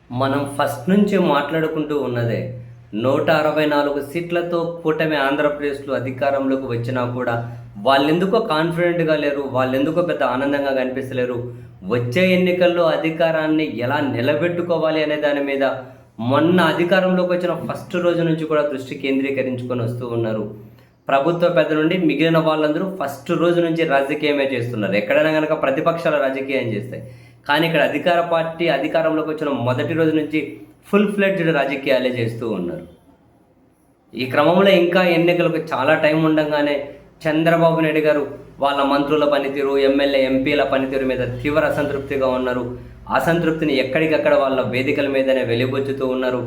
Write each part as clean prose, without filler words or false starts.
మనం ఫస్ట్ నుంచి మాట్లాడుకుంటూ ఉన్నదే 164 సీట్లతో కూటమి ఆంధ్రప్రదేశ్లో అధికారంలోకి వచ్చినా కూడా వాళ్ళెందుకో కాన్ఫిడెంట్గా లేరు, వాళ్ళెందుకో పెద్ద ఆనందంగా కనిపిస్తలేరు. వచ్చే ఎన్నికల్లో అధికారాన్ని ఎలా నిలబెట్టుకోవాలి అనే దాని మీద మొన్న అధికారంలోకి వచ్చిన ఫస్ట్ రోజు నుంచి కూడా దృష్టి కేంద్రీకరించుకొని వస్తూ ఉన్నారు. ప్రభుత్వ పెద్ద నుండి మిగిలిన వాళ్ళందరూ ఫస్ట్ రోజు నుంచి రాజకీయమే చేస్తున్నారు. ఎక్కడైనా కనుక ప్రతిపక్షాల రాజకీయం చేస్తాయి, కానీ ఇక్కడ అధికార పార్టీ అధికారంలోకి వచ్చిన మొదటి రోజు నుంచి ఫుల్ ఫ్లెడ్జ్డ్ రాజకీయాలే చేస్తూ ఉన్నారు. ఈ క్రమంలో ఇంకా ఎన్నికలకు చాలా టైం ఉండగానే చంద్రబాబు నాయుడు గారు వాళ్ళ మంత్రుల పనితీరు, ఎమ్మెల్యే ఎంపీల పనితీరు మీద తీవ్ర అసంతృప్తిగా ఉన్నారు. అసంతృప్తిని ఎక్కడికక్కడ వాళ్ళ వేదికల మీదనే వెలిబుచ్చుతూ ఉన్నారు.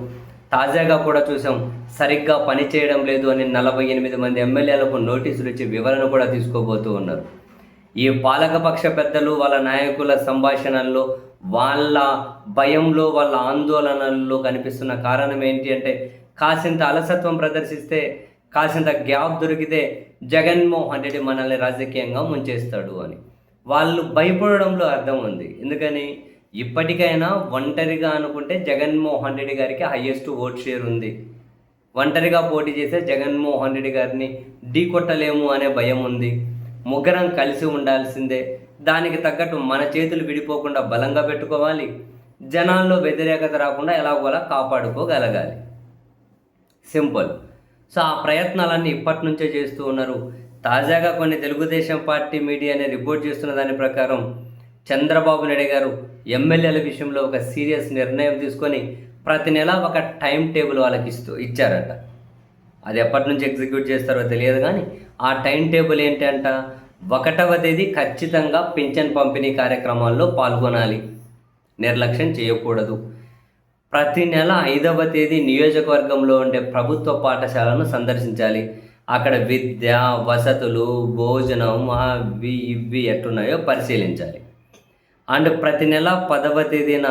తాజాగా కూడా చూసాం, సరిగ్గా పని చేయడం లేదు అని 48 మంది ఎమ్మెల్యేలకు నోటీసులు ఇచ్చి వివరణ కూడా తీసుకోబోతూ ఉన్నారు. ఈ పాలకపక్ష పెద్దలు వాళ్ళ నాయకుల సంభాషణల్లో, వాళ్ళ భయంలో, వాళ్ళ ఆందోళనల్లో కనిపిస్తున్న కారణం ఏంటి అంటే, కాసింత అలసత్వం ప్రదర్శిస్తే, కాసింత గ్యాప్ దొరికితే జగన్మోహన్ రెడ్డి మనల్ని రాజకీయంగా ముంచేస్తాడు అని వాళ్ళు భయపడడంలో అర్థం ఉంది. ఎందుకని ఇప్పటికైనా ఒంటరిగా అనుకుంటే జగన్మోహన్ రెడ్డి గారికి హయ్యెస్ట్ ఓట్ షేర్ ఉంది. ఒంటరిగా పోటీ చేసే జగన్మోహన్ రెడ్డి గారిని ఢీకొట్టలేము అనే భయం ఉంది. ముగ్గురం కలిసి ఉండాల్సిందే, దానికి తగ్గట్టు మన చేతులు విడిపోకుండా బలంగా పెట్టుకోవాలి, జనాల్లో వ్యతిరేకత రాకుండా ఎలాగోలా కాపాడుకోగలగాలి. సింపుల్. సో ఆ ప్రయత్నాలన్నీ ఇప్పటి నుంచే చేస్తూ ఉన్నారు. తాజాగా కొన్ని తెలుగుదేశం పార్టీ మీడియాని రిపోర్ట్ చేస్తున్న దాని ప్రకారం చంద్రబాబు నాయుడు గారు ఎమ్మెల్యేల విషయంలో ఒక సీరియస్ నిర్ణయం తీసుకొని ప్రతి నెల ఒక టైం టేబుల్ వాళ్ళకి ఇచ్చారట. అది ఎప్పటి నుంచి ఎగ్జిక్యూట్ చేస్తారో తెలియదు, కానీ ఆ టైం టేబుల్ ఏంటంట, 1వ తేదీ ఖచ్చితంగా పింఛన్ పంపిణీ కార్యక్రమాల్లో పాల్గొనాలి, నిర్లక్ష్యం చేయకూడదు. ప్రతి నెల 5వ తేదీ నియోజకవర్గంలో ఉండే ప్రభుత్వ పాఠశాలను సందర్శించాలి. అక్కడ విద్య, వసతులు, భోజనం అవి ఇవి ఎట్టున్నాయో పరిశీలించాలి. అండ్ ప్రతి నెల 10వ తేదీన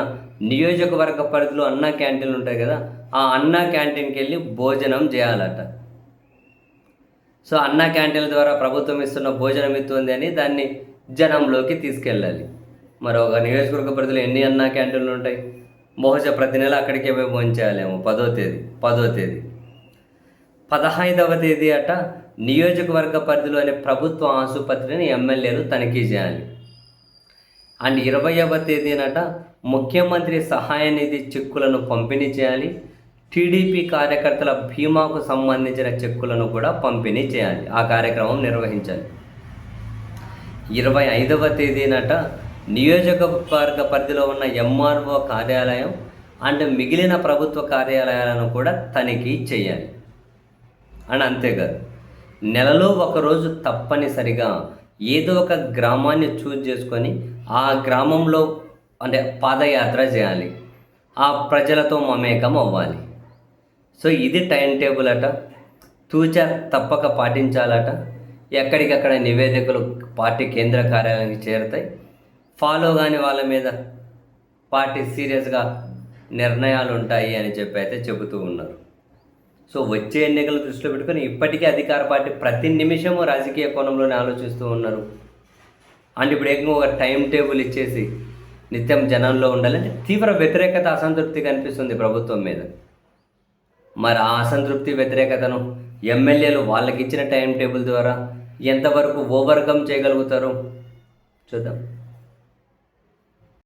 నియోజకవర్గ పరిధిలో అన్నా క్యాంటీన్లు ఉంటాయి కదా, ఆ అన్నా క్యాంటీన్కి వెళ్ళి భోజనం చేయాలట. సో అన్నా క్యాంటీన్ల ద్వారా ప్రభుత్వం ఇస్తున్న భోజనం ఇస్తుంది అని దాన్ని జనంలోకి తీసుకెళ్ళాలి. మరి ఒక నియోజకవర్గ పరిధిలో ఎన్ని అన్నా క్యాంటీన్లు ఉంటాయి? బహుశా ప్రతి నెల అక్కడికే పోయి భోంచేయాలేమో. 10వ తేదీ 15వ తేదీ అట నియోజకవర్గ పరిధిలోని ప్రభుత్వ ఆసుపత్రిని ఎమ్మెల్యేలు తనిఖీ చేయాలి. అండ్ 20వ తేదీనట ముఖ్యమంత్రి సహాయ నిధి చెక్కులను పంపిణీ చేయాలి. టీడీపీ కార్యకర్తల బీమాకు సంబంధించిన చెక్కులను కూడా పంపిణీ చేయాలి, ఆ కార్యక్రమం నిర్వహించాలి. 25వ తేదీనట నియోజకవర్గ పరిధిలో ఉన్న ఎంఆర్ఓ కార్యాలయం అండ్ మిగిలిన ప్రభుత్వ కార్యాలయాలను కూడా తనిఖీ చేయాలి. అండ్ అంతేకాదు, నెలలో ఒకరోజు తప్పనిసరిగా ఏదో ఒక గ్రామాన్ని చూజ్ చేసుకొని ఆ గ్రామంలో అంటే పాదయాత్ర చేయాలి, ఆ ప్రజలతో మమేకం అవ్వాలి. సో ఇది టైం టేబుల్ అట. తూచా తప్పక పాటించాలట. ఎక్కడికక్కడ నివేదికలు పార్టీ కేంద్ర కార్యాలయానికి చేరుతాయి. ఫాలో కాని వాళ్ళ మీద పార్టీ సీరియస్గా నిర్ణయాలు ఉంటాయి అని చెప్పి అయితే చెబుతూ ఉన్నారు. సో వచ్చే ఎన్నికలు దృష్టిలో పెట్టుకొని ఇప్పటికే అధికార పార్టీ ప్రతి నిమిషము రాజకీయ కోణంలోనే ఆలోచిస్తూ ఉన్నారు. అండ్ ఇప్పుడు ఏకంగా ఒక టైం టేబుల్ ఇచ్చేసి నిత్యం జనంలో ఉండాలంటే తీవ్ర వ్యతిరేకత, అసంతృప్తి కనిపిస్తుంది ప్రభుత్వం మీద. మరి ఆ అసంతృప్తి, వ్యతిరేకతను ఎమ్మెల్యేలు వాళ్ళకి ఇచ్చిన టైం టేబుల్ ద్వారా ఎంతవరకు ఓవర్కమ్ చేయగలుగుతారో చూద్దాం.